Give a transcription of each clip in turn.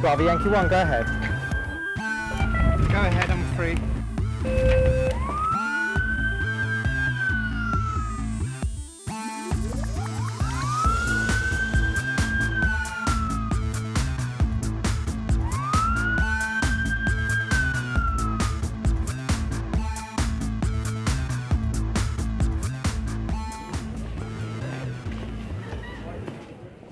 Bravo Yankee 1, go ahead. Go ahead, I'm free.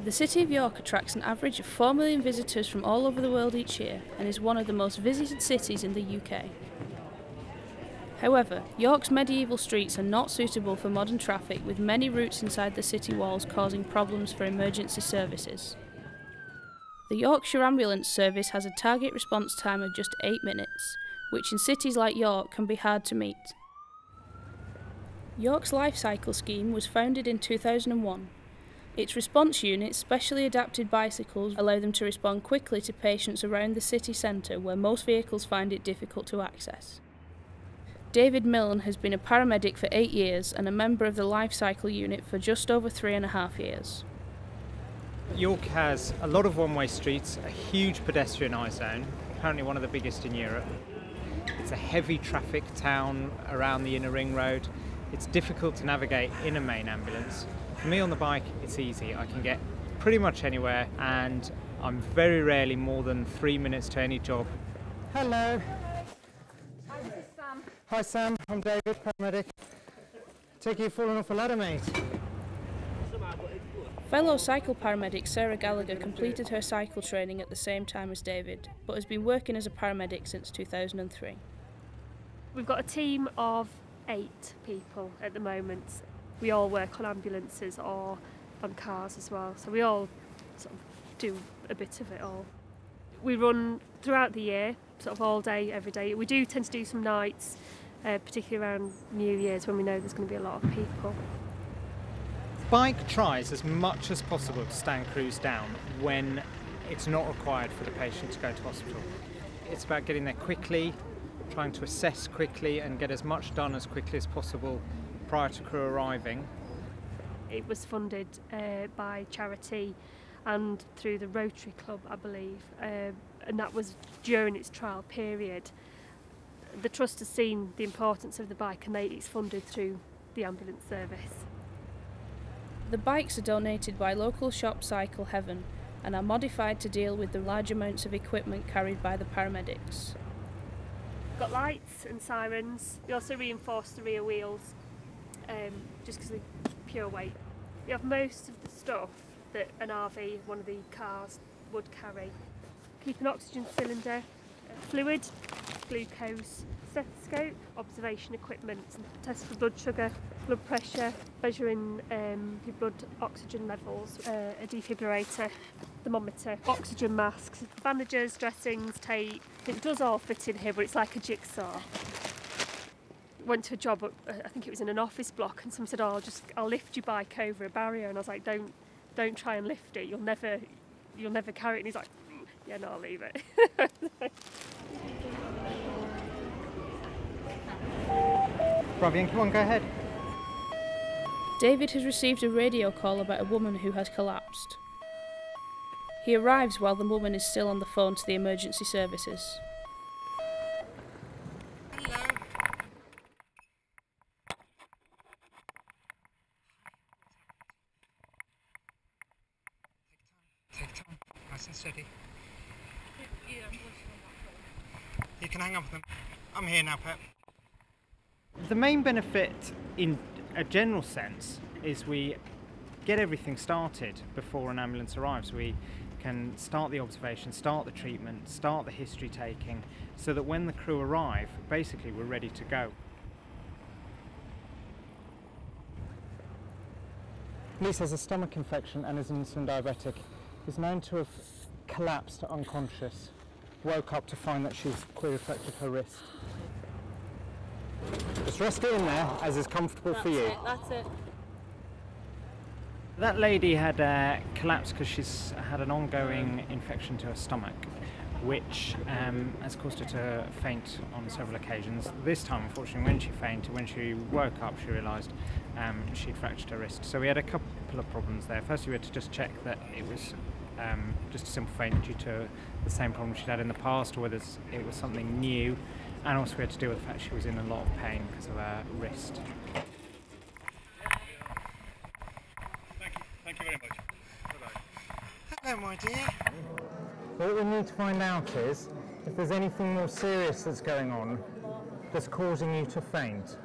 The City of York attracts an average of 4 million visitors from all over the world each year and is one of the most visited cities in the UK. However, York's medieval streets are not suitable for modern traffic, with many routes inside the city walls causing problems for emergency services. The Yorkshire Ambulance Service has a target response time of just 8 minutes, which in cities like York can be hard to meet. York's Life Cycle scheme was founded in 2001. Its response units, specially adapted bicycles, allow them to respond quickly to patients around the city centre where most vehicles find it difficult to access. David Milne has been a paramedic for 8 years and a member of the Life Cycle unit for just over 3.5 years. York has a lot of one-way streets, a huge pedestrian eye zone, apparently one of the biggest in Europe. It's a heavy traffic town around the inner ring road. It's difficult to navigate in a main ambulance. For me on the bike, it's easy. I can get pretty much anywhere and I'm very rarely more than 3 minutes to any job. Hello. Hi, this is Sam. Hi Sam, I'm David, paramedic. Take you falling off a ladder, mate. Fellow cycle paramedic Sarah Gallagher completed her cycle training at the same time as David, but has been working as a paramedic since 2003. We've got a team of 8 people at the moment. We all work on ambulances or on cars as well, so we all sort of do a bit of it all. We run throughout the year, sort of all day, every day. We do tend to do some nights, particularly around New Year's when we know there's going to be a lot of people. Bike tries as much as possible to stand crews down when it's not required for the patient to go to hospital. It's about getting there quickly, trying to assess quickly and get as much done as quickly as possible prior to crew arriving. It was funded by charity and through the Rotary Club, I believe, and that was during its trial period. The Trust has seen the importance of the bike and it's funded through the ambulance service. The bikes are donated by local shop Cycle Heaven and are modified to deal with the large amounts of equipment carried by the paramedics. We've got lights and sirens. We also reinforce the rear wheels just because they're pure weight. We have most of the stuff that an RV, one of the cars, would carry. Keep an oxygen cylinder, fluid, glucose, stethoscope, observation equipment, test for blood sugar, blood pressure, measuring your blood oxygen levels, a defibrillator, thermometer, oxygen masks, bandages, dressings, tape. It does all fit in here, but it's like a jigsaw. Went to a job, I think it was in an office block, and someone said, "Oh, I'll lift your bike over a barrier," and I was like, "Don't try and lift it. You'll never carry it." And he's like, "Yeah, no, I'll leave it." Bravo Yankee 1, go ahead. David has received a radio call about a woman who has collapsed. He arrives while the woman is still on the phone to the emergency services. Take time, nice and steady. You can hang up with them. I'm here now, Pep. The main benefit in a general sense is we get everything started before an ambulance arrives. We can start the observation, start the treatment, start the history taking, so that when the crew arrive, basically we're ready to go. Lisa has a stomach infection and is an insulin diabetic. Is known to have collapsed unconscious. Woke up to find that she's queer affected her wrist. Just rest it in there as is comfortable for you. That's it. That lady had collapsed because she's had an ongoing infection to her stomach, which has caused her to faint on several occasions. This time, unfortunately, when she woke up, she realised she'd fractured her wrist. So we had a couple of problems there. Firstly, we had to just check that it was just a simple faint due to the same problem she'd had in the past, or whether it was something new. And also we had to deal with the fact she was in a lot of pain because of her wrist. Thank you very much. Bye-bye. Hello, my dear. What we need to find out is if there's anything more serious that's going on that's causing you to faint.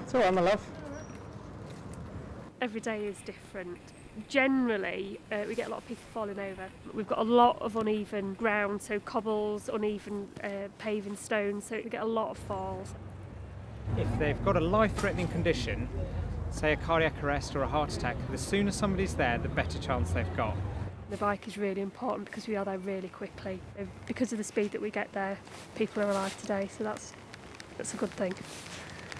It's all right, my love. Every day is different. Generally, we get a lot of people falling over. We've got a lot of uneven ground, so cobbles, uneven paving stones, so we get a lot of falls. If they've got a life-threatening condition, say a cardiac arrest or a heart attack, the sooner somebody's there, the better chance they've got. The bike is really important because we are there really quickly. Because of the speed that we get there, people are alive today, so that's a good thing.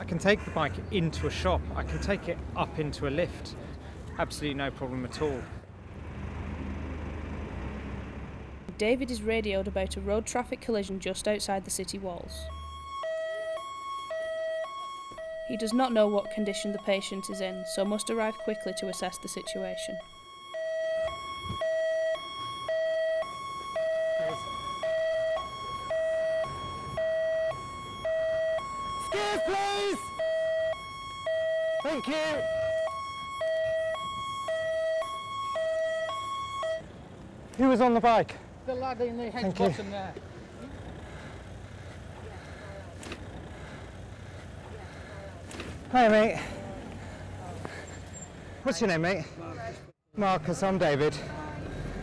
I can take the bike into a shop, I can take it up into a lift. Absolutely no problem at all. David is radioed about a road traffic collision just outside the city walls. He does not know what condition the patient is in, so must arrive quickly to assess the situation. Stairs, please! Thank you! Who was on the bike? The lad in the hedge Thank you. bottom there. Hi, mate. What's your name, mate? Marcus, I'm David.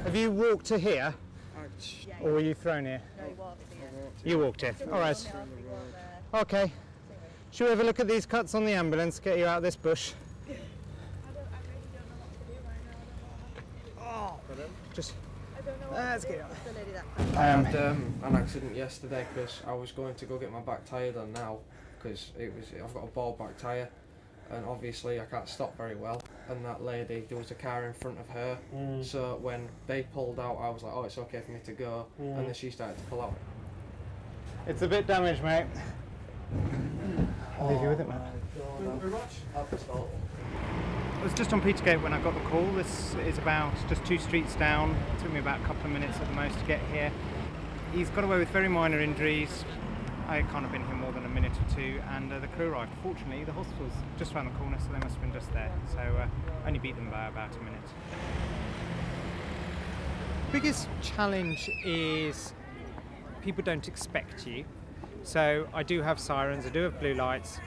Have you walked to here? Or were you thrown here? No, he walked here. You walked here. All right. Okay. Should we have a look at these cuts on the ambulance, get you out of this bush? I really don't know what to do right now. I don't know Just... what Let's to do. get out. The lady that I had an accident yesterday because I was going to go get my back tyre done now because I've got a bald back tyre and obviously I can't stop very well, and that lady, there was a car in front of her, so when they pulled out I was like, oh, it's okay for me to go, and then she started to pull out. It's a bit damaged, mate. I'll leave you with it, man. I was just on Petergate when I got the call. This is about just 2 streets down. It took me about a couple of minutes at the most to get here. He's got away with very minor injuries. I can't have been here more than a minute or two, and the crew arrived. Fortunately, the hospital's just around the corner, so they must have been just there. So only beat them by about a minute. Biggest challenge is people don't expect you. So I do have sirens, I do have blue lights,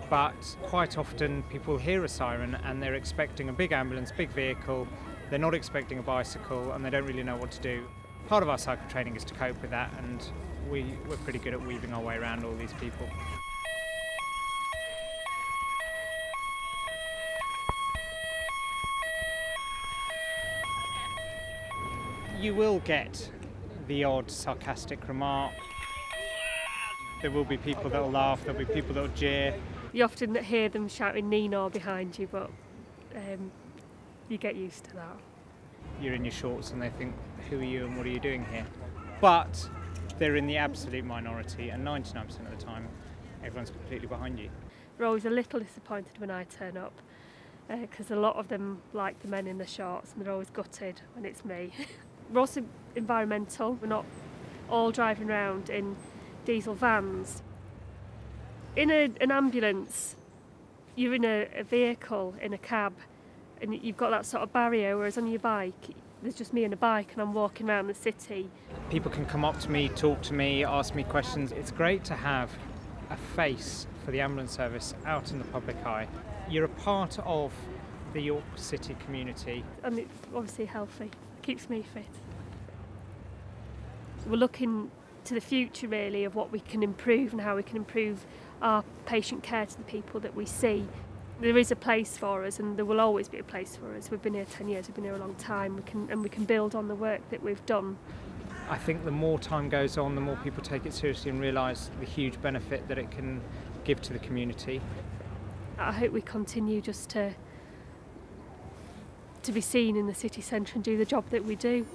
but quite often people hear a siren and they're expecting a big ambulance, big vehicle, they're not expecting a bicycle, and they don't really know what to do. Part of our cycle training is to cope with that, and we're pretty good at weaving our way around all these people. You will get the odd sarcastic remark. There will be people that will laugh, there'll be people that will jeer. You often hear them shouting Nino behind you, but you get used to that. You're in your shorts and they think, who are you and what are you doing here? But they're in the absolute minority, and 99% of the time everyone's completely behind you. They're always a little disappointed when I turn up, because a lot of them like the men in the shorts and they're always gutted when it's me. We're also environmental. We're not all driving around in diesel vans. In an ambulance, you're in a vehicle, in a cab, and you've got that sort of barrier, whereas on your bike, there's just me and a bike and I'm walking around the city. People can come up to me, talk to me, ask me questions. It's great to have a face for the ambulance service out in the public eye. You're a part of the York City community. And it's obviously healthy, keeps me fit. We're looking to the future really of what we can improve and how we can improve our patient care to the people that we see. There is a place for us, and there will always be a place for us. We've been here 10 years, we've been here a long time, we can build on the work that we've done. I think the more time goes on, the more people take it seriously and realise the huge benefit that it can give to the community. I hope we continue just to be seen in the city centre and do the job that we do.